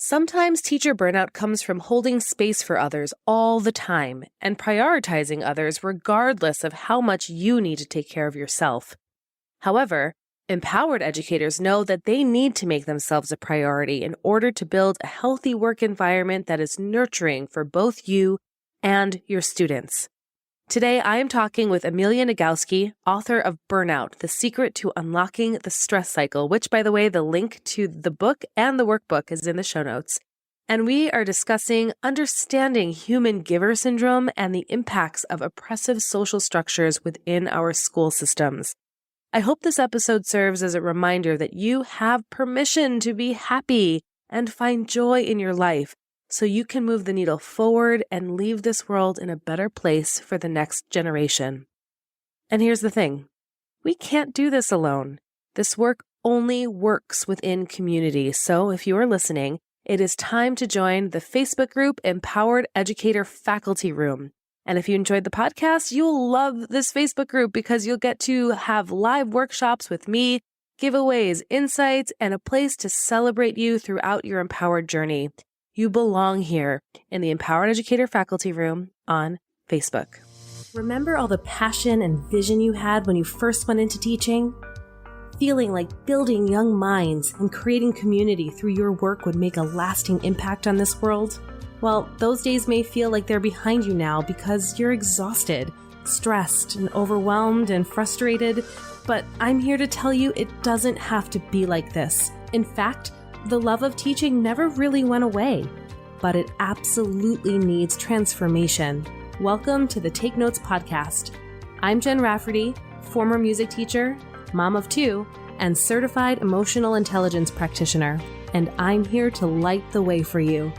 Sometimes teacher burnout comes from holding space for others all the time and prioritizing others regardless of how much you need to take care of yourself. However, empowered educators know that they need to make themselves a priority in order to build a healthy work environment that is nurturing for both you and your students. Today, I am talking with Amelia Nagoski, author of Burnout, The Secret to Unlocking the Stress Cycle, which, by the way, the link to the book and the workbook is in the show notes. And we are discussing understanding human giver syndrome and the impacts of oppressive social structures within our school systems. I hope this episode serves as a reminder that you have permission to be happy and find joy in your life, so you can move the needle forward and leave this world in a better place for the next generation. And here's the thing. We can't do this alone. This work only works within community. So if you are listening, it is time to join the Facebook group Empowered Educator Faculty Room. And if you enjoyed the podcast, you'll love this Facebook group because you'll get to have live workshops with me, giveaways, insights, and a place to celebrate you throughout your empowered journey. You belong here in the Empowered Educator Faculty Room on Facebook. Remember all the passion and vision you had when you first went into teaching? Feeling like building young minds and creating community through your work would make a lasting impact on this world? Well, those days may feel like they're behind you now because you're exhausted, stressed, and overwhelmed and frustrated, but I'm here to tell you it doesn't have to be like this. In fact, the love of teaching never really went away, but it absolutely needs transformation. Welcome to the Take Notes podcast. I'm Jen Rafferty, former music teacher, mom of two, and certified emotional intelligence practitioner, and I'm here to light the way for you.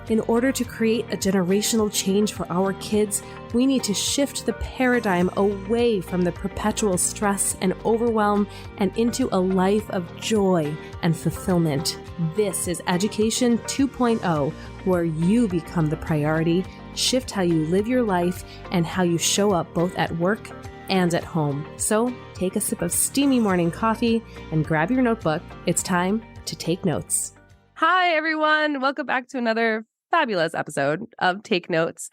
In order to create a generational change for our kids, we need to shift the paradigm away from the perpetual stress and overwhelm and into a life of joy and fulfillment. This is Education 2.0, where you become the priority, shift how you live your life, and how you show up both at work and at home. So take a sip of steamy morning coffee and grab your notebook. It's time to take notes. Hi, everyone. Welcome back to another fabulous episode of Take Notes.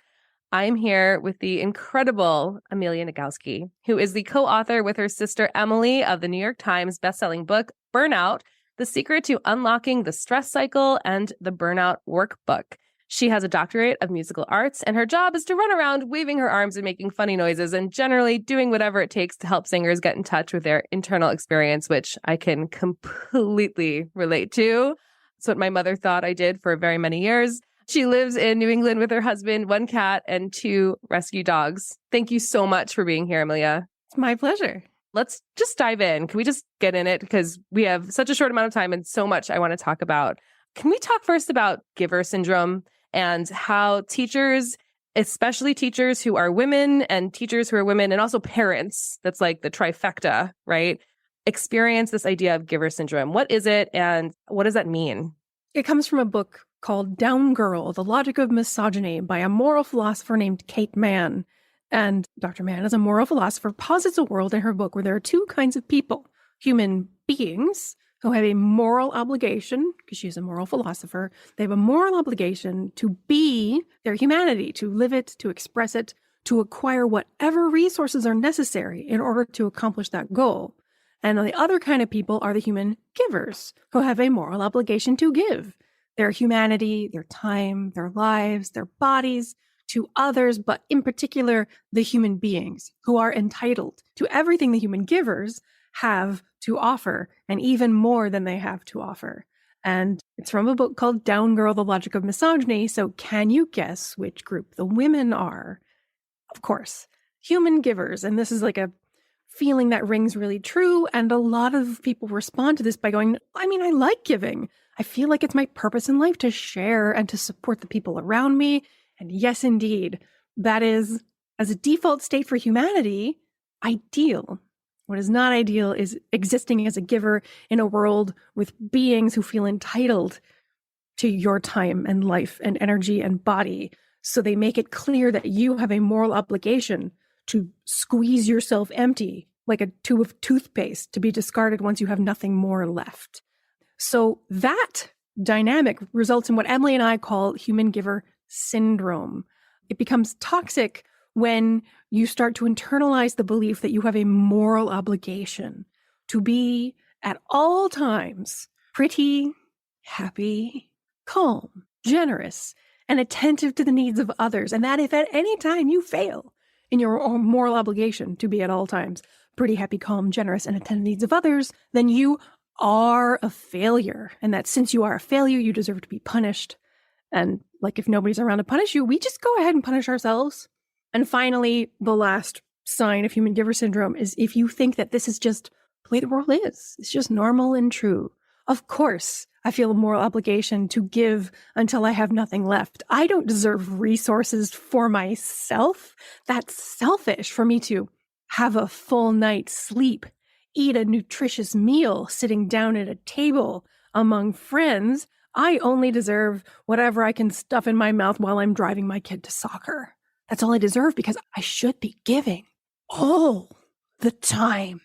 I'm here with the incredible Amelia Nagoski, who is the co-author with her sister Emily of the New York Times bestselling book, Burnout, The Secret to Unlocking the Stress Cycle and the Burnout Workbook. She has a doctorate of musical arts, and her job is to run around waving her arms and making funny noises and generally doing whatever it takes to help singers get in touch with their internal experience, which I can completely relate to. That's what my mother thought I did for very many years. She lives in New England with her husband, one cat, and two rescue dogs. Thank you so much for being here, Amelia. It's my pleasure. Let's just dive in. Can we just get in it? Because we have such a short amount of time and so much I want to talk about. Can we talk first about giver syndrome and how teachers, especially teachers who are women and teachers who are women and also parents, that's like the trifecta, right, experience this idea of giver syndrome? What is it and what does that mean? It comes from a book called Down Girl, The Logic of Misogyny by a moral philosopher named Kate Mann. And Dr. Mann, as a moral philosopher, posits a world in her book where there are two kinds of people: human beings who have a moral obligation, because she's a moral philosopher, they have a moral obligation to be their humanity, to live it, to express it, to acquire whatever resources are necessary in order to accomplish that goal. And the other kind of people are the human givers, who have a moral obligation to give their humanity, their time, their lives, their bodies to others, but in particular, the human beings who are entitled to everything the human givers have to offer, and even more than they have to offer. And it's from a book called Down Girl, The Logic of Misogyny. So can you guess which group the women are? Of course, human givers. And this is like a feeling that rings really true. And a lot of people respond to this by going, I like giving. I feel like it's my purpose in life to share and to support the people around me. And yes, indeed, that is, as a default state for humanity, ideal. What is not ideal is existing as a giver in a world with beings who feel entitled to your time and life and energy and body. So they make it clear that you have a moral obligation to squeeze yourself empty like a tube of toothpaste to be discarded once you have nothing more left. So that dynamic results in what Emily and I call human giver syndrome. It becomes toxic when you start to internalize the belief that you have a moral obligation to be at all times pretty, happy, calm, generous, and attentive to the needs of others. And that if at any time you fail in your moral obligation to be at all times pretty, happy, calm, generous, and attentive to the needs of others, then you are a failure. And that since you are a failure, you deserve to be punished. And like if nobody's around to punish you, we just go ahead and punish ourselves. And finally, the last sign of human giver syndrome is if you think that this is just the way the world is. It's just normal and true. Of course, I feel a moral obligation to give until I have nothing left. I don't deserve resources for myself. That's selfish for me to have a full night's sleep, eat a nutritious meal, sitting down at a table among friends. I only deserve whatever I can stuff in my mouth while I'm driving my kid to soccer. That's all I deserve because I should be giving all the time.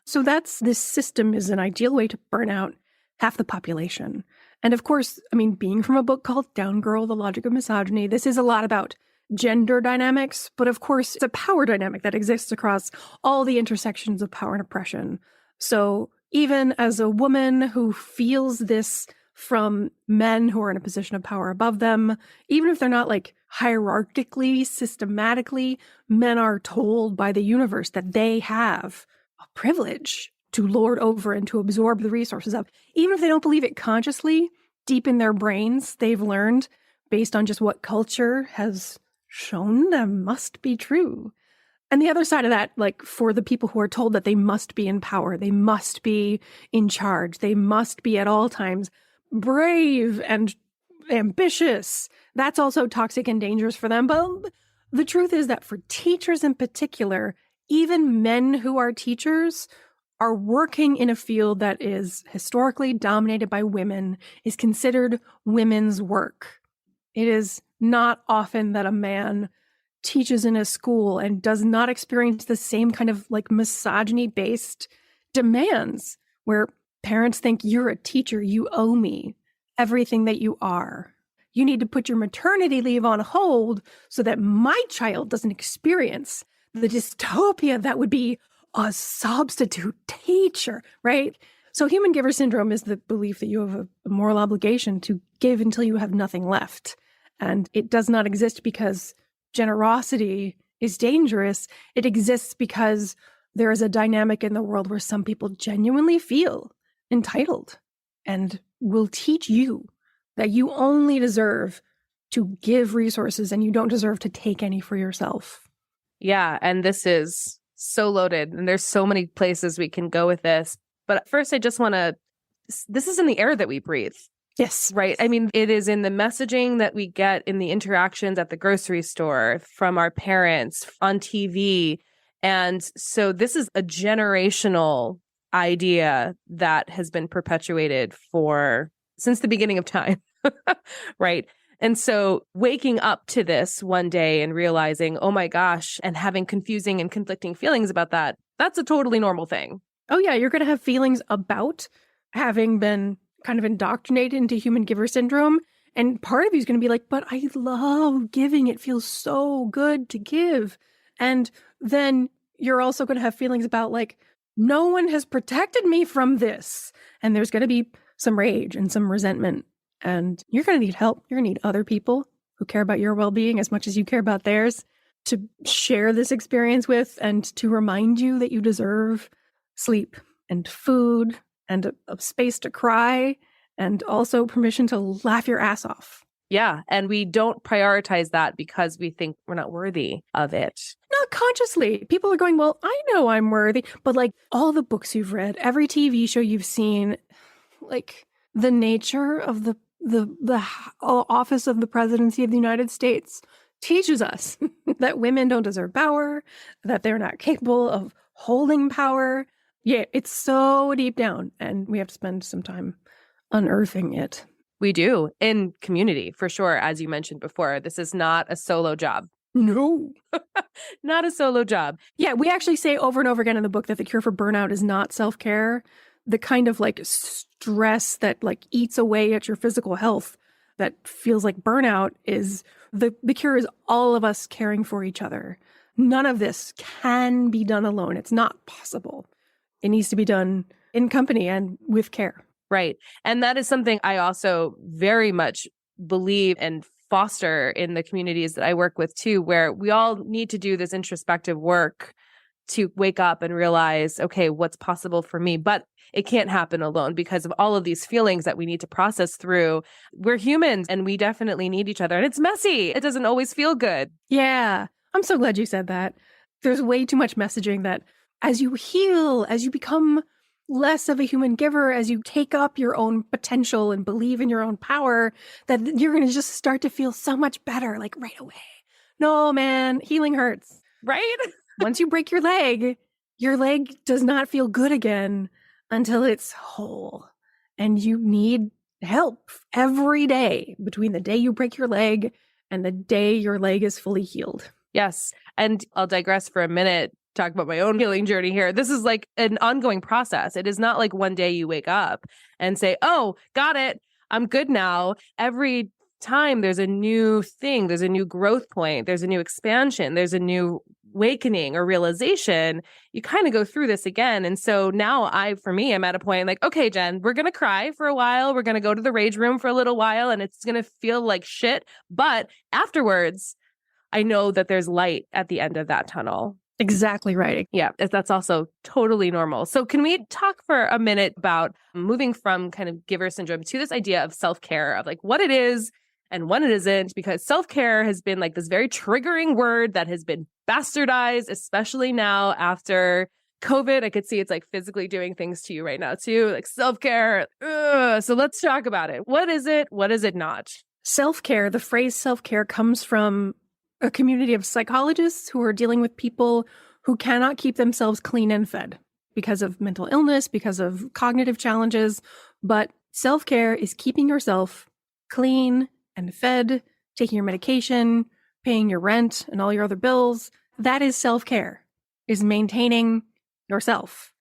So this system is an ideal way to burn out half the population. And of course, I mean, being from a book called Down Girl, The Logic of Misogyny, this is a lot about gender dynamics, but of course, it's a power dynamic that exists across all the intersections of power and oppression. So even as a woman who feels this from men who are in a position of power above them, even if they're not like hierarchically, systematically, men are told by the universe that they have a privilege to lord over and to absorb the resources of. Even if they don't believe it consciously, deep in their brains, they've learned based on just what culture has shown them must be true. And the other side of that, like for the people who are told that they must be in power, they must be in charge, they must be at all times brave and ambitious, that's also toxic and dangerous for them. But the truth is that for teachers in particular, even men who are teachers are working in a field that is historically dominated by women, is considered women's work. It is not often that a man teaches in a school and does not experience the same kind of like misogyny-based demands where parents think you're a teacher, you owe me everything that you are. You need to put your maternity leave on hold so that my child doesn't experience the dystopia that would be a substitute teacher, right? So human giver syndrome is the belief that you have a moral obligation to give until you have nothing left. And it does not exist because generosity is dangerous. It exists because there is a dynamic in the world where some people genuinely feel entitled and will teach you that you only deserve to give resources and you don't deserve to take any for yourself. Yeah, and this is so loaded, and there's so many places we can go with this. But first, I just want to, this is in the air that we breathe. Yes. Right. I mean, it is in the messaging that we get in the interactions at the grocery store, from our parents, on TV. And so this is a generational idea that has been perpetuated since the beginning of time. Right. And so waking up to this one day and realizing, oh my gosh, and having confusing and conflicting feelings about that, that's a totally normal thing. Oh yeah, you're going to have feelings about having been kind of indoctrinated into human giver syndrome. And part of you is going to be like, but I love giving. It feels so good to give. And then you're also going to have feelings about like, no one has protected me from this. And there's going to be some rage and some resentment. And you're going to need help. You're going to need other people who care about your well-being as much as you care about theirs to share this experience with and to remind you that you deserve sleep and food and a space to cry and also permission to laugh your ass off. Yeah. And we don't prioritize that because we think we're not worthy of it. Not consciously. People are going, well, I know I'm worthy. But like all the books you've read, every TV show you've seen, like the nature of the office of the presidency of the United States teaches us that women don't deserve power, that they're not capable of holding power. Yeah, it's so deep down, and we have to spend some time unearthing it. We do, in community, for sure. As you mentioned before, this is not a solo job. No. Not a solo job. Yeah, we actually say over and over again in the book that the cure for burnout is not self-care. the kind of like stress that like eats away at your physical health that feels like burnout is the cure is all of us caring for each other. None of this can be done alone. It's not possible. It needs to be done in company and with care. Right. And that is something I also very much believe and foster in the communities that I work with too, where we all need to do this introspective work to wake up and realize, okay, what's possible for me? But it can't happen alone because of all of these feelings that we need to process through. We're humans and we definitely need each other. And it's messy. It doesn't always feel good. Yeah. I'm so glad you said that. There's way too much messaging that as you heal, as you become less of a human giver, as you take up your own potential and believe in your own power, that you're going to just start to feel so much better, like right away. No, man, healing hurts. Right? Once you break your leg does not feel good again until it's whole. And you need help every day between the day you break your leg and the day your leg is fully healed. Yes. And I'll digress for a minute, talk about my own healing journey here. This is like an ongoing process. It is not like one day you wake up and say, oh, got it. I'm good now. Every time there's a new thing, there's a new growth point, there's a new expansion, there's a new awakening or realization. You kind of go through this again. And so now I'm at a point like, okay, Jen, we're going to cry for a while. We're going to go to the rage room for a little while and it's going to feel like shit. But afterwards, I know that there's light at the end of that tunnel. Exactly right. Yeah, that's also totally normal. So can we talk for a minute about moving from kind of giver syndrome to this idea of self-care, of like what it is and what it isn't? Because self-care has been like this very triggering word that has been bastardized, especially now after COVID. I could see it's like physically doing things to you right now too, like self-care. Ugh. So let's talk about it. What is it? What is it not? Self-care, the phrase self-care comes from a community of psychologists who are dealing with people who cannot keep themselves clean and fed because of mental illness, because of cognitive challenges. But self-care is keeping yourself clean and fed, taking your medication, paying your rent and all your other bills. That is self-care, is maintaining yourself.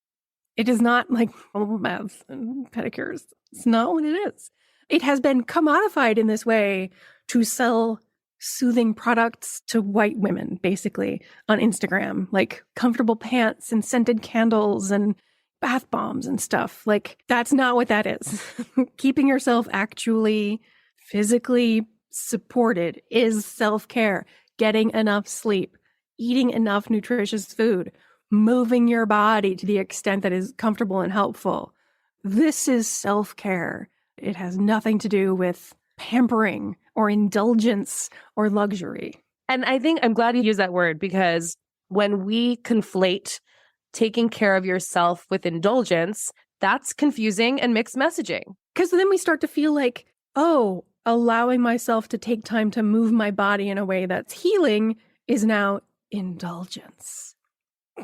It is not like bubble baths and pedicures. It's not what it is. It has been commodified in this way to sell soothing products to white women, basically, on Instagram, like comfortable pants and scented candles and bath bombs and stuff. Like, that's not what that is. Keeping yourself actually physically supported is self-care. Getting enough sleep, eating enough nutritious food, moving your body to the extent that is comfortable and helpful. This is self-care. It has nothing to do with pampering or indulgence or luxury. And I think I'm glad you used that word because when we conflate taking care of yourself with indulgence, that's confusing and mixed messaging. Because then we start to feel like, oh, allowing myself to take time to move my body in a way that's healing is now indulgence.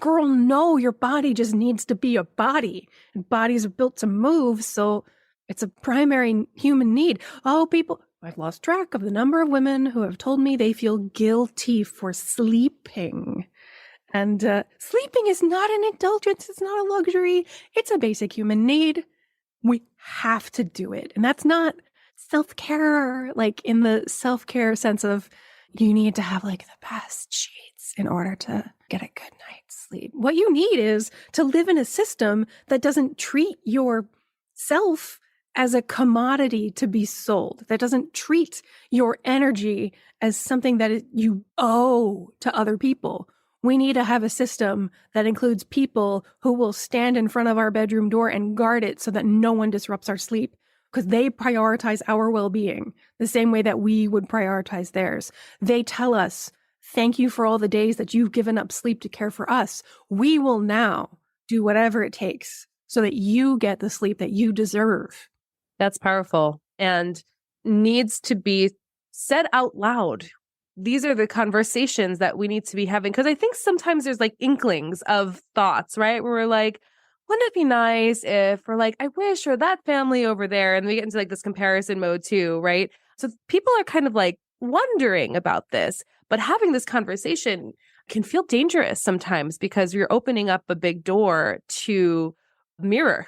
Girl, no, your body just needs to be a body. And bodies are built to move, so it's a primary human need. Oh, I've lost track of the number of women who have told me they feel guilty for sleeping. And sleeping is not an indulgence. It's not a luxury. It's a basic human need. We have to do it. And that's not self-care, like in the self-care sense of you need to have like the best sheets in order to get a good night's sleep. What you need is to live in a system that doesn't treat yourself as a commodity to be sold, that doesn't treat your energy as something that you owe to other people. We need to have a system that includes people who will stand in front of our bedroom door and guard it so that no one disrupts our sleep, because they prioritize our well-being the same way that we would prioritize theirs. They tell us, thank you for all the days that you've given up sleep to care for us. We will now do whatever it takes so that you get the sleep that you deserve. That's powerful and needs to be said out loud. These are the conversations that we need to be having. Because I think sometimes there's like inklings of thoughts, right? Where we're like, wouldn't it be nice if we're like, I wish, or that family over there. And we get into like this comparison mode too, right? So people are kind of like wondering about this, but having this conversation can feel dangerous sometimes because you're opening up a big door to mirror.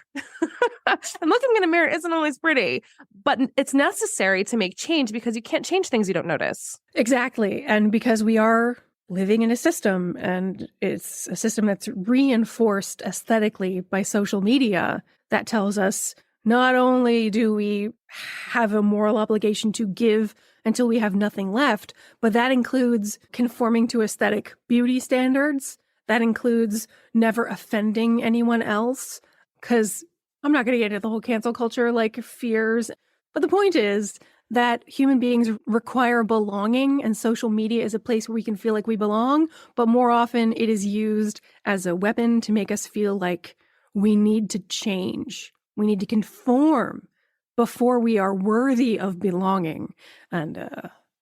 And looking in a mirror isn't always pretty, but it's necessary to make change because you can't change things you don't notice. Exactly. And because we are living in a system, and it's a system that's reinforced aesthetically by social media, that tells us not only do we have a moral obligation to give until we have nothing left, but that includes conforming to aesthetic beauty standards. That includes never offending anyone else. Because I'm not going to get into the whole cancel culture like fears. But the point is that human beings require belonging, and social media is a place where we can feel like we belong. But more often it is used as a weapon to make us feel like we need to change. We need to conform before we are worthy of belonging. And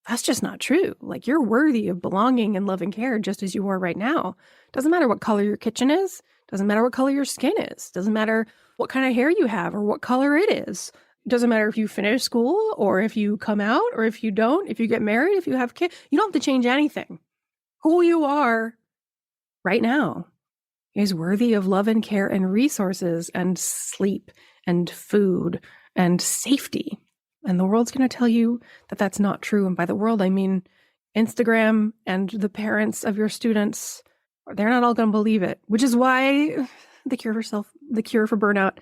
that's just not true. Like, you're worthy of belonging and love and care just as you are right now. Doesn't matter what color your kitchen is. Doesn't matter what color your skin is. Doesn't matter what kind of hair you have or what color it is. Doesn't matter if you finish school or if you come out or if you don't, if you get married, if you have kids. You don't have to change anything. Who you are right now is worthy of love and care and resources and sleep and food and safety. And the world's going to tell you that that's not true. And by the world, I mean Instagram and the parents of your students. They're not all going to believe it, which is why the cure for burnout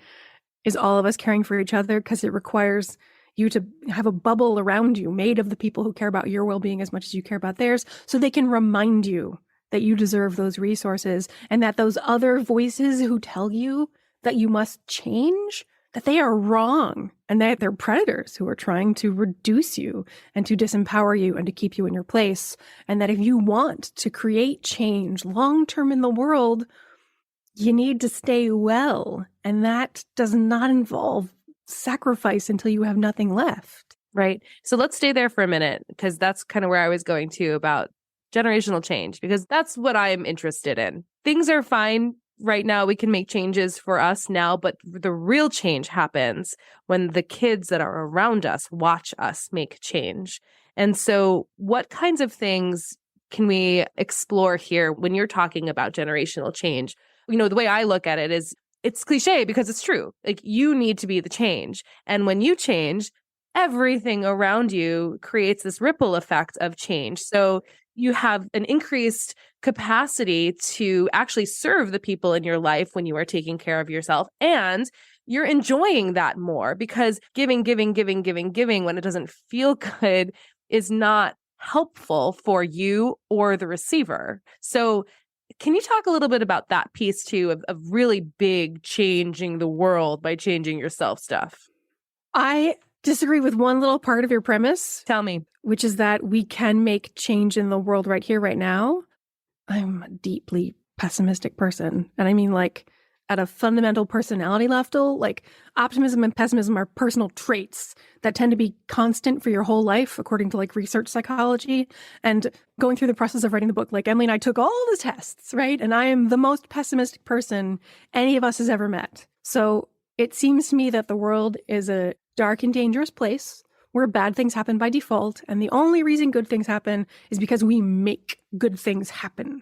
is all of us caring for each other, because it requires you to have a bubble around you made of the people who care about your well-being as much as you care about theirs, so they can remind you that you deserve those resources, and that those other voices who tell you that you must change, that they are wrong, and that they're predators who are trying to reduce you and to disempower you and to keep you in your place. And that if you want to create change long-term in the world, you need to stay well. And that does not involve sacrifice until you have nothing left. Right. So let's stay there for a minute, because that's kind of where I was going to about generational change, because that's what I'm interested in. Things are fine right now. We can make changes for us now, but the real change happens when the kids that are around us watch us make change. And so what kinds of things can we explore here when you're talking about generational change? You know, the way I look at it is, it's cliche because it's true. Like, you need to be the change. And when you change, everything around you creates this ripple effect of change. So you have an increased capacity to actually serve the people in your life when you are taking care of yourself. And you're enjoying that more, because giving when it doesn't feel good is not helpful for you or the receiver. So can you talk a little bit about that piece too, of really big changing the world by changing yourself stuff? I disagree with one little part of your premise. Tell me. Which is that we can make change in the world right here, right now. I'm a deeply pessimistic person. And I mean, like, at a fundamental personality level, like, optimism and pessimism are personal traits that tend to be constant for your whole life, according to like research psychology. And going through the process of writing the book, like, Emily and I took all the tests, right? And I am the most pessimistic person any of us has ever met. So it seems to me that the world is a dark and dangerous place where bad things happen by default. And the only reason good things happen is because we make good things happen,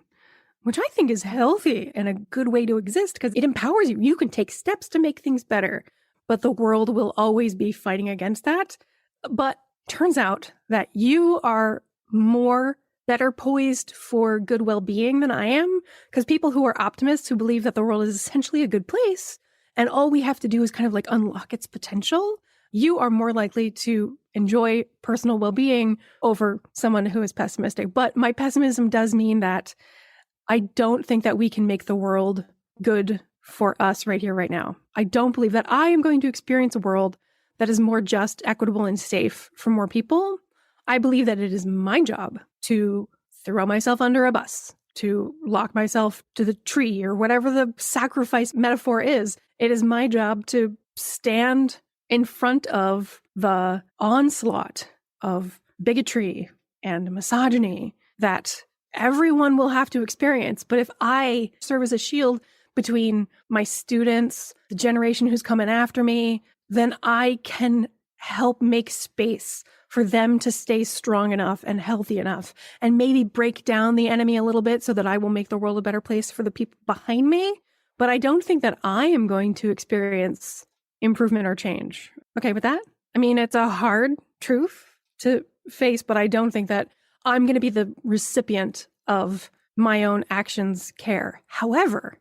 which I think is healthy and a good way to exist, because it empowers you. You can take steps to make things better, but the world will always be fighting against that. But turns out that you are better poised for good well-being than I am, because people who are optimists, who believe that the world is essentially a good place, and all we have to do is kind of like unlock its potential, you are more likely to enjoy personal well-being over someone who is pessimistic. But my pessimism does mean that I don't think that we can make the world good for us right here, right now. I don't believe that I am going to experience a world that is more just, equitable, and safe for more people. I believe that it is my job to throw myself under a bus, to lock myself to the tree, or whatever the sacrifice metaphor is. It is my job to stand in front of the onslaught of bigotry and misogyny that everyone will have to experience. But if I serve as a shield between my students, the generation who's coming after me, then I can help make space for them to stay strong enough and healthy enough, and maybe break down the enemy a little bit so that I will make the world a better place for the people behind me. but I don't think that I am going to experience improvement or change. Okay with that? I mean, it's a hard truth to face, but I don't think that I'm going to be the recipient of my own actions' care. However,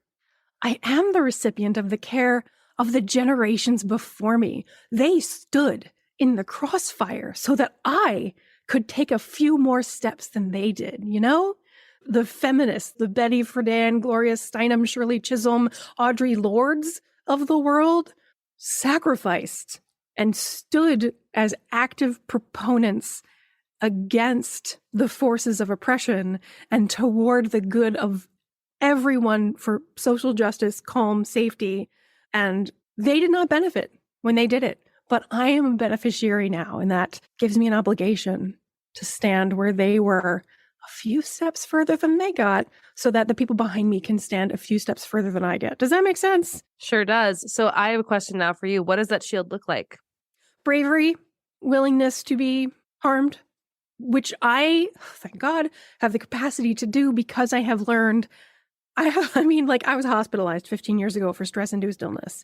I am the recipient of the care of the generations before me. They stood in the crossfire so that I could take a few more steps than they did, you know? The feminists, the Betty Friedan, Gloria Steinem, Shirley Chisholm, Audre Lordes of the world sacrificed and stood as active proponents against the forces of oppression and toward the good of everyone for social justice, calm, safety. And they did not benefit when they did it. But I am a beneficiary now, and that gives me an obligation to stand where they were a few steps further than they got so that the people behind me can stand a few steps further than I get. Does that make sense? Sure does. So I have a question now for you. What does that shield look like? Bravery, willingness to be harmed, which I, thank God, have the capacity to do because I have learned. I was hospitalized 15 years ago for stress-induced illness.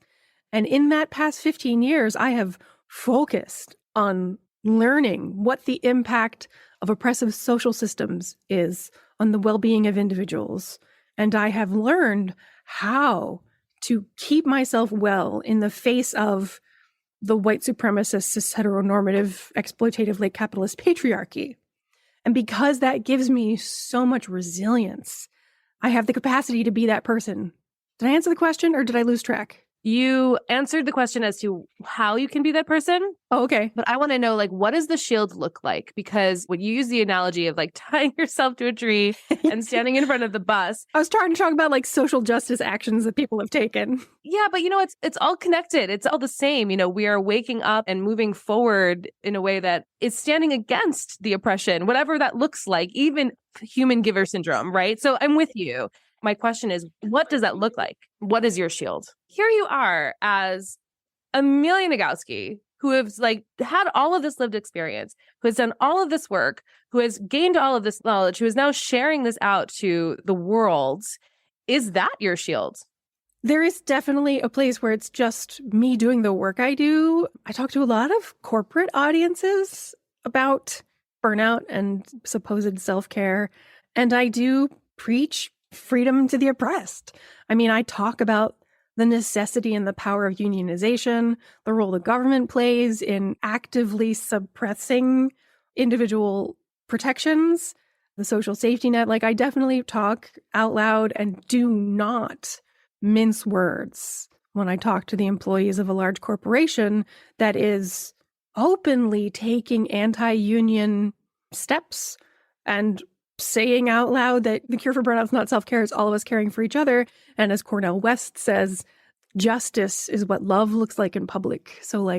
And in that past 15 years, I have focused on learning what the impact of oppressive social systems is on the well-being of individuals. And I have learned how to keep myself well in the face of the white supremacist, cis heteronormative, exploitative, late capitalist patriarchy. And because that gives me so much resilience, I have the capacity to be that person. Did I answer the question or did I lose track? You answered the question as to how you can be that person. Oh, okay. But I want to know, like, what does the shield look like? Because when you use the analogy of like tying yourself to a tree and standing in front of the bus. I was trying to talk about like social justice actions that people have taken. Yeah, but it's all connected. It's all the same. We are waking up and moving forward in a way that is standing against the oppression, whatever that looks like, even human giver syndrome, right? So I'm with you. My question is, what does that look like? What is your shield? Here you are as Amelia Nagoski, who has had all of this lived experience, who has done all of this work, who has gained all of this knowledge, who is now sharing this out to the world. Is that your shield? There is definitely a place where it's just me doing the work I do. I talk to a lot of corporate audiences about burnout and supposed self-care, and I do preach freedom to the oppressed. I talk about the necessity and the power of unionization, the role the government plays in actively suppressing individual protections, the social safety net. I definitely talk out loud and do not mince words when I talk to the employees of a large corporation that is openly taking anti-union steps and saying out loud that the cure for burnout is not self-care, it's all of us caring for each other. And as Cornel West says, justice is what love looks like in public. So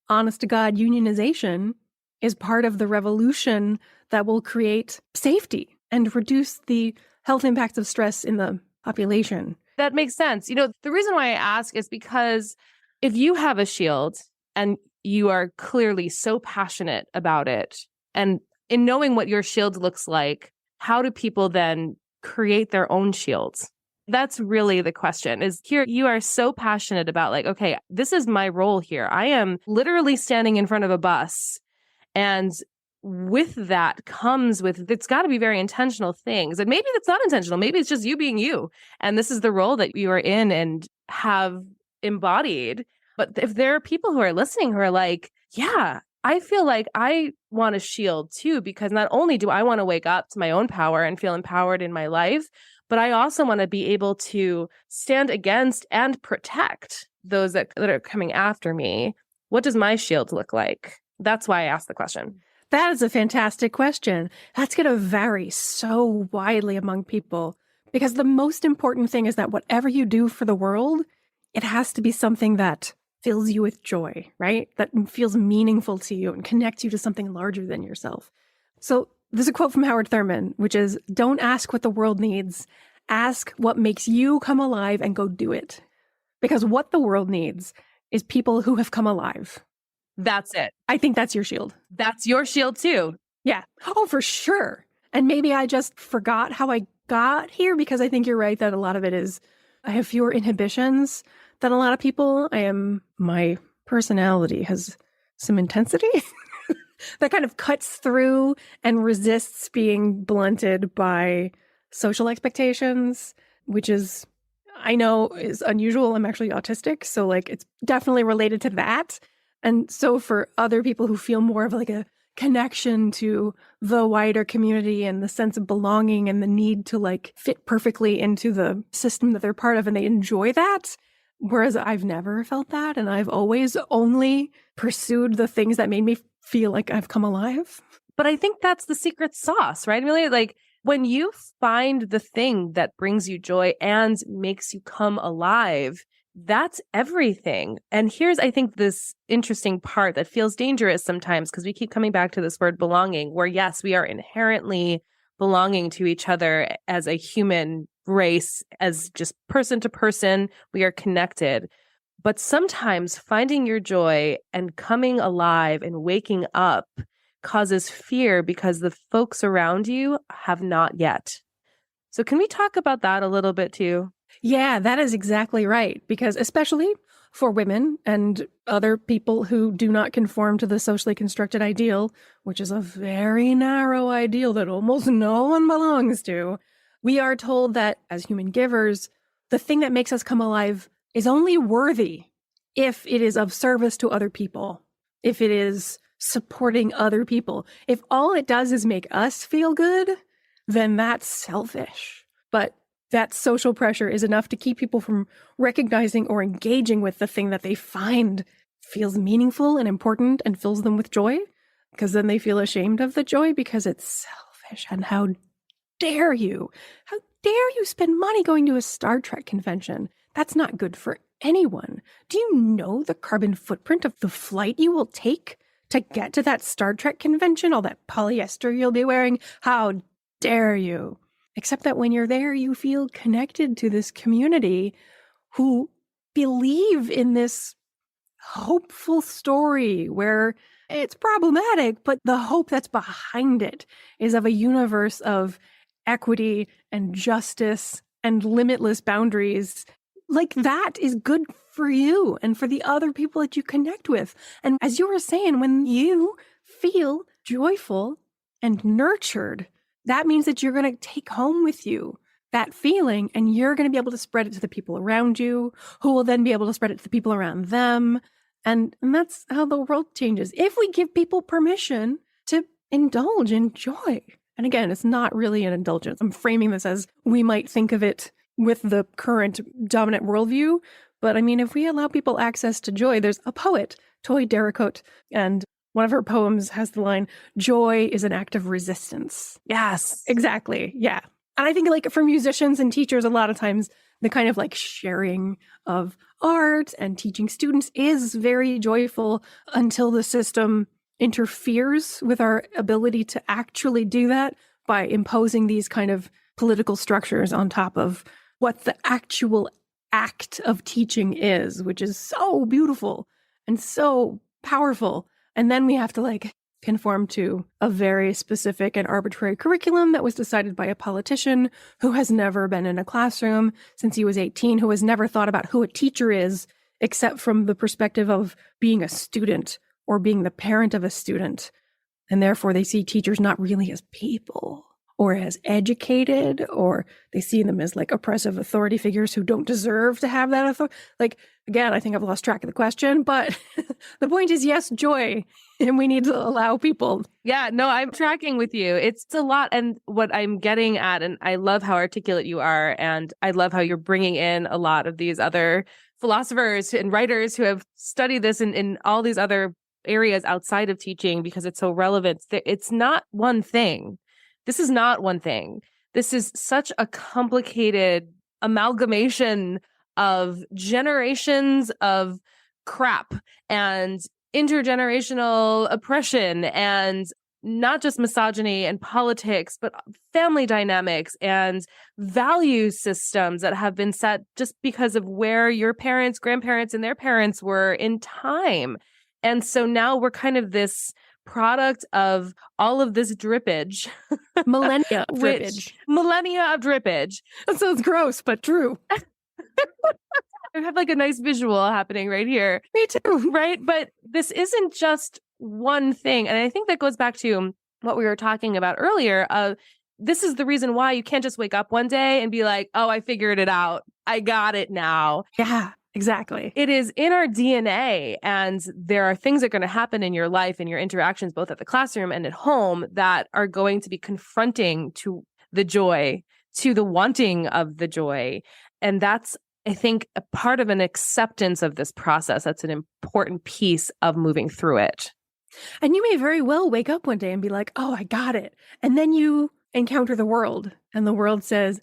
honest to God, unionization is part of the revolution that will create safety and reduce the health impacts of stress in the population. That makes sense. The reason why I ask is because if you have a shield and you are clearly so passionate about it, and in knowing what your shield looks like, how do people then create their own shields? That's really the question. Is here you are so passionate about okay, this is my role here. I am literally standing in front of a bus. And with that comes it's got to be very intentional things. And maybe it's not intentional. Maybe it's just you being you. And this is the role that you are in and have embodied. But if there are people who are listening who are yeah, I feel like I want a shield too, because not only do I want to wake up to my own power and feel empowered in my life, but I also want to be able to stand against and protect those that are coming after me. What does my shield look like? That's why I asked the question. That is a fantastic question. That's going to vary so widely among people, because the most important thing is that whatever you do for the world, it has to be something that fills you with joy, right? That feels meaningful to you and connects you to something larger than yourself. So there's a quote from Howard Thurman, which is, don't ask what the world needs. Ask what makes you come alive and go do it. Because what the world needs is people who have come alive. That's it. I think that's your shield. That's your shield too. Yeah. Oh, for sure. And maybe I just forgot how I got here, because I think you're right that a lot of it is I have fewer inhibitions than a lot of people. My personality has some intensity that kind of cuts through and resists being blunted by social expectations, which is, I know, is unusual. I'm actually autistic, so like it's definitely related to that. And so for other people who feel more of like a connection to the wider community and the sense of belonging and the need to like fit perfectly into the system that they're part of, and they enjoy that. Whereas I've never felt that, and I've always only pursued the things that made me feel like I've come alive. But I think that's the secret sauce, right, Amelia? Like when you find the thing that brings you joy and makes you come alive, that's everything. And here's, I think, this interesting part that feels dangerous sometimes because we keep coming back to this word belonging, where yes, we are inherently belonging to each other as a human race, as just person to person, we are connected. But sometimes finding your joy and coming alive and waking up causes fear because the folks around you have not yet. So can we talk about that a little bit too? Yeah, that is exactly right. Because especially for women and other people who do not conform to the socially constructed ideal, which is a very narrow ideal that almost no one belongs to, we are told that as human givers, the thing that makes us come alive is only worthy if it is of service to other people, if it is supporting other people. If all it does is make us feel good, then that's selfish. But that social pressure is enough to keep people from recognizing or engaging with the thing that they find feels meaningful and important and fills them with joy, because then they feel ashamed of the joy because it's selfish. And how dare you? How dare you spend money going to a Star Trek convention? That's not good for anyone. Do you know the carbon footprint of the flight you will take to get to that Star Trek convention? All that polyester you'll be wearing? How dare you? Except that when you're there, you feel connected to this community who believe in this hopeful story where it's problematic, but the hope that's behind it is of a universe of equity and justice and limitless boundaries. Like that is good for you and for the other people that you connect with. And as you were saying, when you feel joyful and nurtured, that means that you're going to take home with you that feeling, and you're going to be able to spread it to the people around you, who will then be able to spread it to the people around them. And that's how the world changes. If we give people permission to indulge in joy. And again, it's not really an indulgence. I'm framing this as we might think of it with the current dominant worldview. But I mean, if we allow people access to joy, there's a poet, Toy Dericotte, and one of her poems has the line, "Joy is an act of resistance." Yes. Exactly. Yeah. And I think like for musicians and teachers, a lot of times the kind of like sharing of art and teaching students is very joyful until the system interferes with our ability to actually do that by imposing these kind of political structures on top of what the actual act of teaching is, which is so beautiful and so powerful. And then we have to like conform to a very specific and arbitrary curriculum that was decided by a politician who has never been in a classroom since he was 18, who has never thought about who a teacher is, except from the perspective of being a student or being the parent of a student. And therefore they see teachers not really as people or as educated, or they see them as like oppressive authority figures who don't deserve to have that authority. Like, again, I think I've lost track of the question, but the point is, yes, joy, and we need to allow people. Yeah, no, I'm tracking with you. It's a lot. And what I'm getting at, and I love how articulate you are, and I love how you're bringing in a lot of these other philosophers and writers who have studied this in all these other areas outside of teaching because it's so relevant. It's not one thing. This is not one thing. This is such a complicated amalgamation of generations of crap and intergenerational oppression and not just misogyny and politics, but family dynamics and value systems that have been set just because of where your parents, grandparents, and their parents were in time. And so now we're kind of this product of all of this drippage. Millennia of drippage. Millennia of drippage. That sounds gross, but true. I have like a nice visual happening right here. Me too. Right. But this isn't just one thing. And I think that goes back to what we were talking about earlier. This is the reason why you can't just wake up one day and be like, oh, I figured it out. I got it now. Yeah, exactly. It is in our DNA. And there are things that are going to happen in your life and your interactions, both at the classroom and at home, that are going to be confronting to the joy, to the wanting of the joy. And that's, I think, a part of an acceptance of this process. That's an important piece of moving through it. And you may very well wake up one day and be like, oh, I got it. And then you encounter the world and the world says,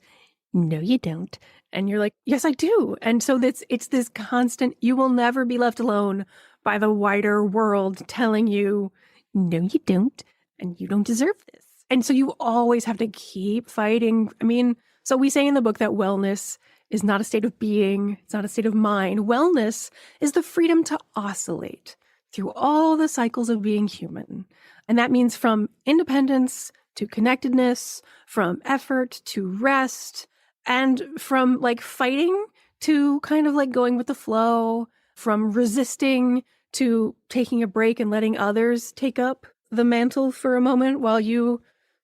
no, you don't. And you're like, yes, I do. And so it's this constant, you will never be left alone by the wider world telling you, no, you don't. And you don't deserve this. And so you always have to keep fighting. I mean, so we say in the book that wellness is not a state of being. It's not a state of mind. Wellness is the freedom to oscillate through all the cycles of being human. And that means from independence to connectedness, from effort to rest, and from like fighting to kind of like going with the flow, from resisting to taking a break and letting others take up the mantle for a moment while you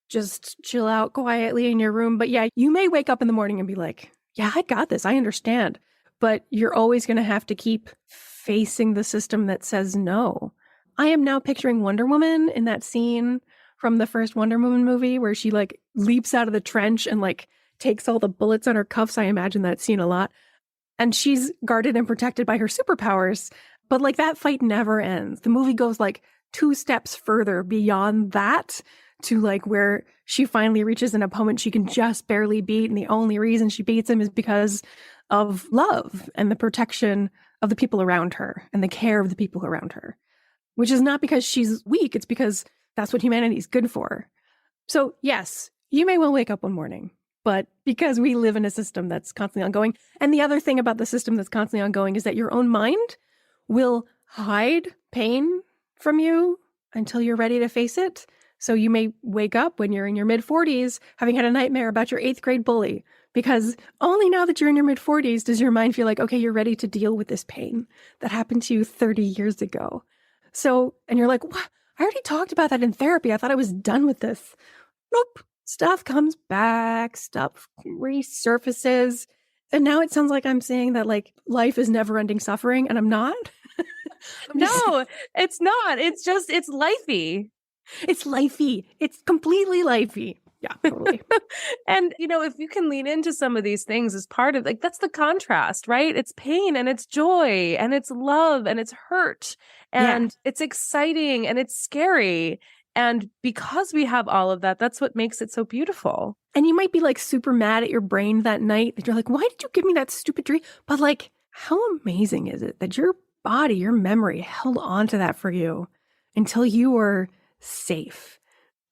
just chill out quietly in your room. But yeah, you may wake up in the morning and be like, yeah, I got this. I understand. But you're always going to have to keep facing the system that says no. I am now picturing Wonder Woman in that scene from the first Wonder Woman movie where she like leaps out of the trench and like takes all the bullets on her cuffs. I imagine that scene a lot. And she's guarded and protected by her superpowers. But like that fight never ends. The movie goes like 2 steps further beyond that to like where she finally reaches an opponent she can just barely beat. And the only reason she beats him is because of love and the protection of the people around her and the care of the people around her, which is not because she's weak. It's because that's what humanity is good for. So yes, you may well wake up one morning, but because we live in a system that's constantly ongoing. And the other thing about the system that's constantly ongoing is that your own mind will hide pain from you until you're ready to face it. So you may wake up when you're in your mid-40s having had a nightmare about your 8th grade bully, because only now that you're in your mid-40s does your mind feel like, okay, you're ready to deal with this pain that happened to you 30 years ago. So, and you're like, what? I already talked about that in therapy. I thought I was done with this. Nope. Stuff comes back, stuff resurfaces. And now it sounds like I'm saying that like life is never-ending suffering, and I'm not. No, it's not. It's just, it's lifey. It's lifey. It's completely lifey. Yeah, totally. And, you know, if you can lean into some of these things as part of like, that's the contrast, right? It's pain and it's joy and it's love and it's hurt and it's exciting and it's scary. And because we have all of that, that's what makes it so beautiful. And you might be like super mad at your brain that night that you're like, why did you give me that stupid dream? But like, how amazing is it that your body, your memory held on to that for you until you were safe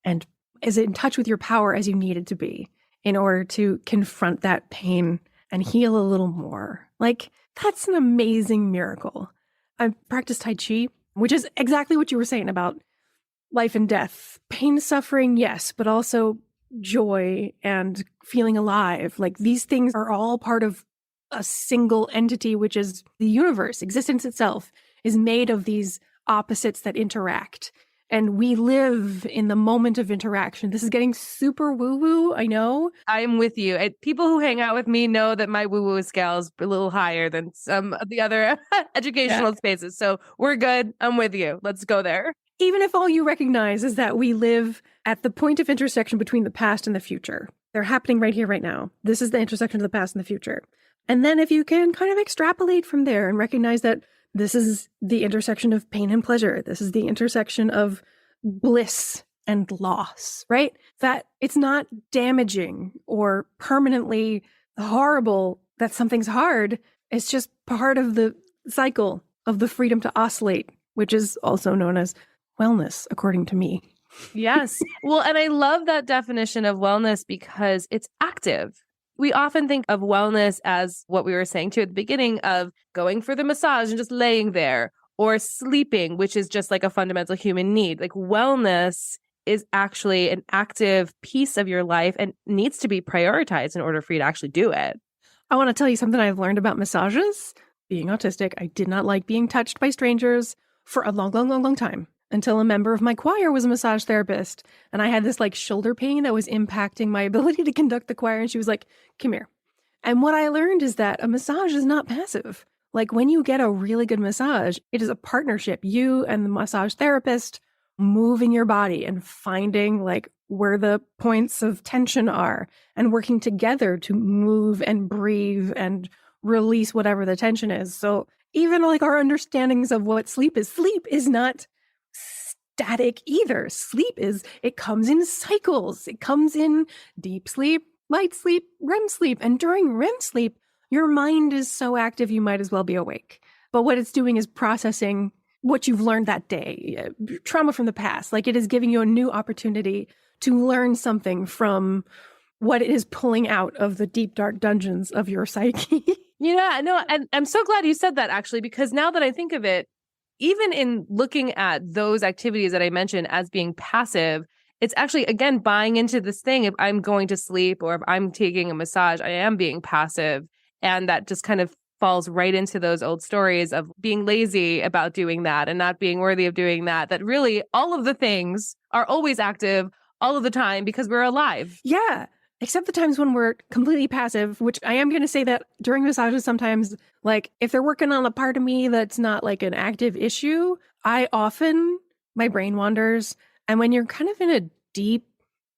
and as in touch with your power as you needed to be in order to confront that pain and heal a little more. Like, that's an amazing miracle. I practice Tai Chi, which is exactly what you were saying about life and death. Pain, suffering, yes, but also joy and feeling alive. Like, these things are all part of a single entity, which is the universe. Existence itself is made of these opposites that interact. And we live in the moment of interaction. This is getting super woo-woo, I know. I'm with you. People who hang out with me know that my woo-woo scale is a little higher than some of the other educational spaces. So we're good. I'm with you. Let's go there. Even if all you recognize is that we live at the point of intersection between the past and the future. They're happening right here, right now. This is the intersection of the past and the future. And then if you can kind of extrapolate from there and recognize that this is the intersection of pain and pleasure. This is the intersection of bliss and loss, right? That it's not damaging or permanently horrible that something's hard. It's just part of the cycle of the freedom to oscillate, which is also known as wellness, according to me. Yes. Well, and I love that definition of wellness because it's active. We often think of wellness as what we were saying too at the beginning of going for the massage and just laying there, or sleeping, which is just like a fundamental human need. Like wellness is actually an active piece of your life and needs to be prioritized in order for you to actually do it. I want to tell you something I've learned about massages. Being autistic, I did not like being touched by strangers for a long time until a member of my choir was a massage therapist. And I had this like shoulder pain that was impacting my ability to conduct the choir. And she was like, come here. And what I learned is that a massage is not passive. Like when you get a really good massage, it is a partnership. You and the massage therapist moving your body and finding like where the points of tension are and working together to move and breathe and release whatever the tension is. So even like our understandings of what sleep is not static either. It comes in cycles. It comes in deep sleep, light sleep, REM sleep. And during REM sleep, your mind is so active, you might as well be awake. But what it's doing is processing what you've learned that day, trauma from the past. Like it is giving you a new opportunity to learn something from what it is pulling out of the deep, dark dungeons of your psyche. Yeah, no, and I'm so glad you said that actually, because now that I think of it, even in looking at those activities that I mentioned as being passive, it's actually, again, buying into this thing. If I'm going to sleep or if I'm taking a massage, I am being passive. And that just kind of falls right into those old stories of being lazy about doing that and not being worthy of doing that. That really all of the things are always active all of the time because we're alive. Yeah. Except the times when we're completely passive, which I am going to say that during massages sometimes, like if they're working on a part of me that's not like an active issue, my brain wanders. And when you're kind of in a deep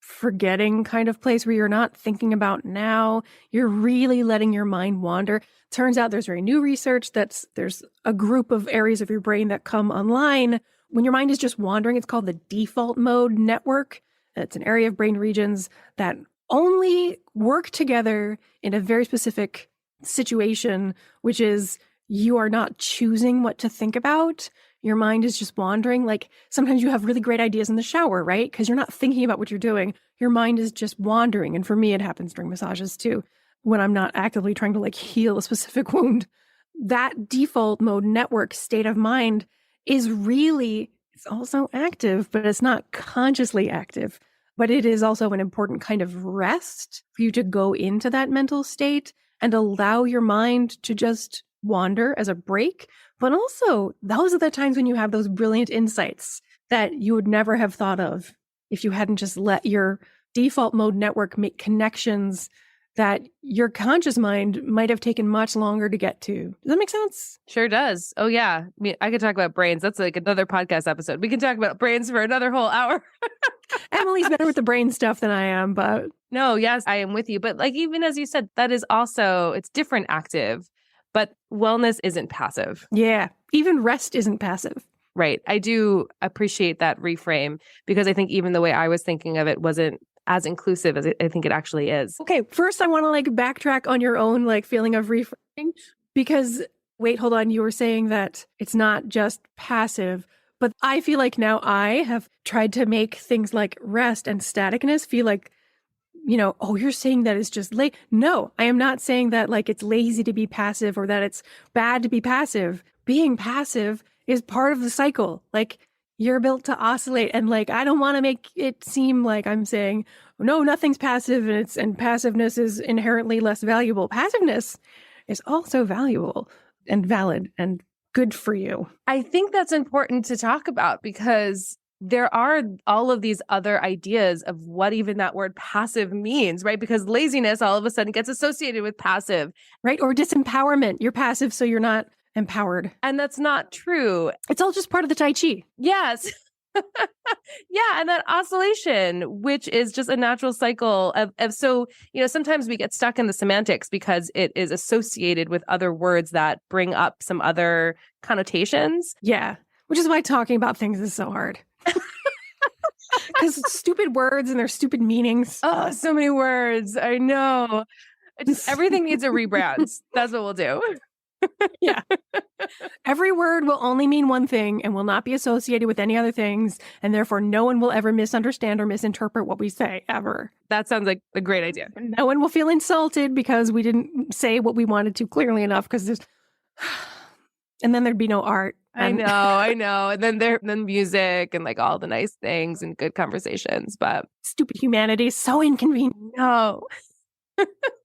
forgetting kind of place where you're not thinking about now, you're really letting your mind wander. Turns out there's very new research there's a group of areas of your brain that come online when your mind is just wandering. It's called the default mode network. It's an area of brain regions that only work together in a very specific situation, which is you are not choosing what to think about. Your mind is just wandering. Like sometimes you have really great ideas in the shower, right? Because you're not thinking about what you're doing. Your mind is just wandering. And for me, it happens during massages too, when I'm not actively trying to like heal a specific wound. That default mode network state of mind is really, it's also active, but it's not consciously active. But it is also an important kind of rest for you to go into that mental state and allow your mind to just wander as a break. But also, those are the times when you have those brilliant insights that you would never have thought of if you hadn't just let your default mode network make connections that your conscious mind might have taken much longer to get to. Does that make sense? Sure does. Oh, yeah. I mean, I could talk about brains. That's like another podcast episode. We can talk about brains for another whole hour. Emily's better with the brain stuff than I am, but... No, yes, I am with you. But like, even as you said, that is also, it's different active, but wellness isn't passive. Yeah. Even rest isn't passive. Right. I do appreciate that reframe because I think even the way I was thinking of it wasn't as inclusive as I think it actually is. Okay, first I want to like backtrack on your own like feeling of reframing because wait, hold on, you were saying that it's not just passive, but I feel like now I have tried to make things like rest and staticness feel like, you know, oh, you're saying that it's just late. No, I am not saying that like it's lazy to be passive or that it's bad to be passive. Being passive is part of the cycle. Like you're built to oscillate. And like, I don't want to make it seem like I'm saying, no, nothing's passive and passiveness is inherently less valuable. Passiveness is also valuable and valid and good for you. I think that's important to talk about because there are all of these other ideas of what even that word passive means, right? Because laziness all of a sudden gets associated with passive. Right? Or disempowerment. You're passive, so you're not empowered. And that's not true. It's all just part of the Tai Chi. Yes. Yeah. And that oscillation, which is just a natural cycle of, so, you know, sometimes we get stuck in the semantics because it is associated with other words that bring up some other connotations. Yeah. Which is why talking about things is so hard. Because it's stupid words and their stupid meanings. Oh, so many words. I know. Everything needs a rebrand. That's what we'll do. Yeah. Every word will only mean one thing and will not be associated with any other things. And therefore, no one will ever misunderstand or misinterpret what we say, ever. That sounds like a great idea. No one will feel insulted because we didn't say what we wanted to clearly enough because there's... And then there'd be no art. I know. And then music and like all the nice things and good conversations, but stupid humanity is so inconvenient. No.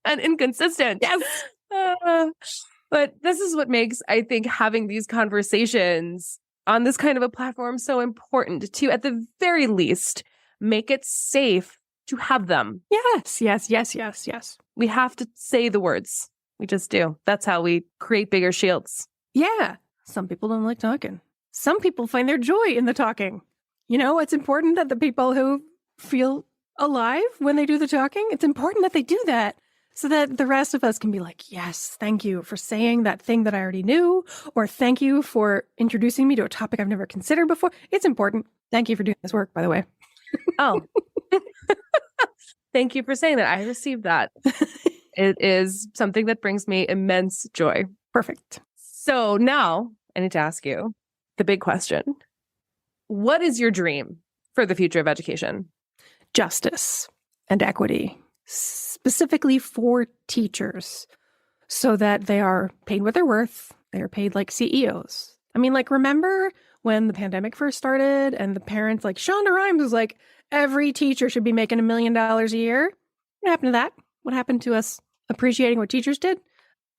And inconsistent. Yes. But this is what makes, I think, having these conversations on this kind of a platform so important to, at the very least, make it safe to have them. Yes. We have to say the words. We just do. That's how we create bigger shields. Yeah. Some people don't like talking. Some people find their joy in the talking. It's important that the people who feel alive when they do the talking, it's important that they do that so that the rest of us can be like, yes, thank you for saying that thing that I already knew, or thank you for introducing me to a topic I've never considered before. It's important. Thank you for doing this work, by the way. Oh, thank you for saying that. I received that. It is something that brings me immense joy. Perfect. So now I need to ask you the big question. What is your dream for the future of education? Justice and equity, specifically for teachers, so that they are paid what they're worth. They are paid like CEOs. I mean, remember when the pandemic first started and the parents, Shonda Rhimes was like, every teacher should be making $1 million a year? What happened to that? What happened to us appreciating what teachers did?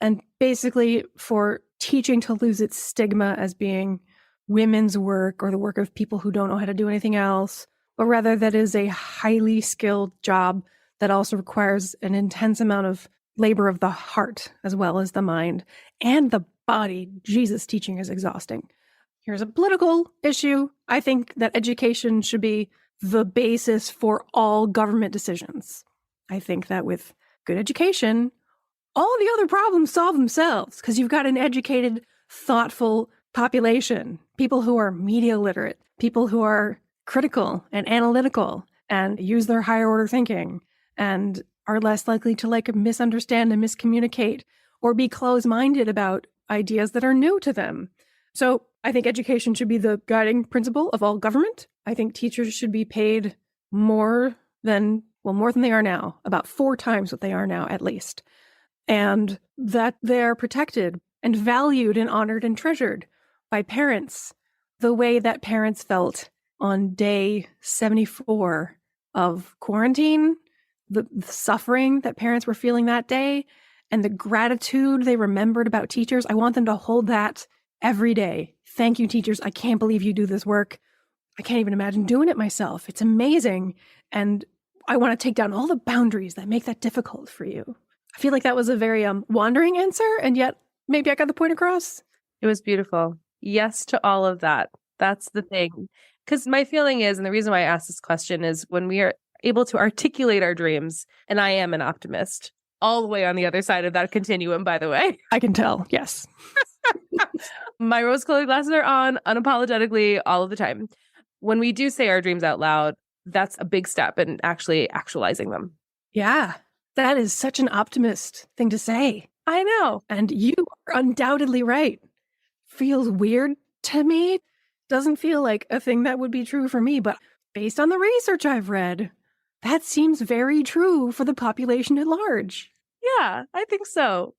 And basically for teaching to lose its stigma as being women's work or the work of people who don't know how to do anything else, but rather that is a highly skilled job that also requires an intense amount of labor of the heart as well as the mind and the body. Jesus, teaching is exhausting. Here's a political issue. I think that education should be the basis for all government decisions. I think that with good education, all the other problems solve themselves because you've got an educated, thoughtful population, people who are media literate, people who are critical and analytical and use their higher order thinking and are less likely to misunderstand and miscommunicate or be closed-minded about ideas that are new to them. So I think education should be the guiding principle of all government. I think teachers should be paid more than they are now, about 4 times what they are now, at least. And that they're protected and valued and honored and treasured by parents the way that parents felt on day 74 of quarantine, the suffering that parents were feeling that day, and the gratitude they remembered about teachers. I want them to hold that every day. Thank you, teachers. I can't believe you do this work. I can't even imagine doing it myself. It's amazing. And I want to take down all the boundaries that make that difficult for you. I feel like that was a very wandering answer, and yet maybe I got the point across. It was beautiful. Yes to all of that. That's the thing. Because my feeling is, and the reason why I asked this question is when we are able to articulate our dreams, and I am an optimist, all the way on the other side of that continuum, by the way. I can tell, yes. My rose-colored glasses are on unapologetically all of the time. When we do say our dreams out loud, that's a big step in actually actualizing them. Yeah, that is such an optimist thing to say. I know. And you are undoubtedly right. Feels weird to me. Doesn't feel like a thing that would be true for me, but based on the research I've read, that seems very true for the population at large. Yeah, I think so.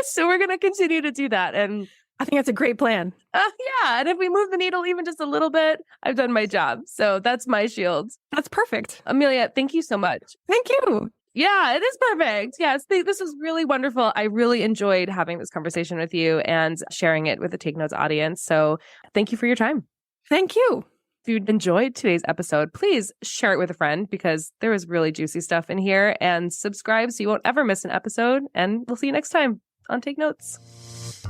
So we're going to continue to do that. And I think that's a great plan. Yeah. And if we move the needle even just a little bit, I've done my job. So that's my shield. That's perfect. Amelia, thank you so much. Thank you. Yeah, it is perfect. Yes, this was really wonderful. I really enjoyed having this conversation with you and sharing it with the Take Notes audience. So thank you for your time. Thank you. If you enjoyed today's episode, please share it with a friend because there was really juicy stuff in here, and subscribe so you won't ever miss an episode. And we'll see you next time on Take Notes.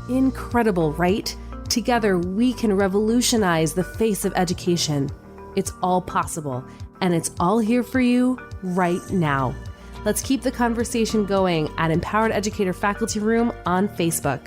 Incredible, right? Together, we can revolutionize the face of education. It's all possible, and it's all here for you right now. Let's keep the conversation going at Empowered Educator Faculty Room on Facebook.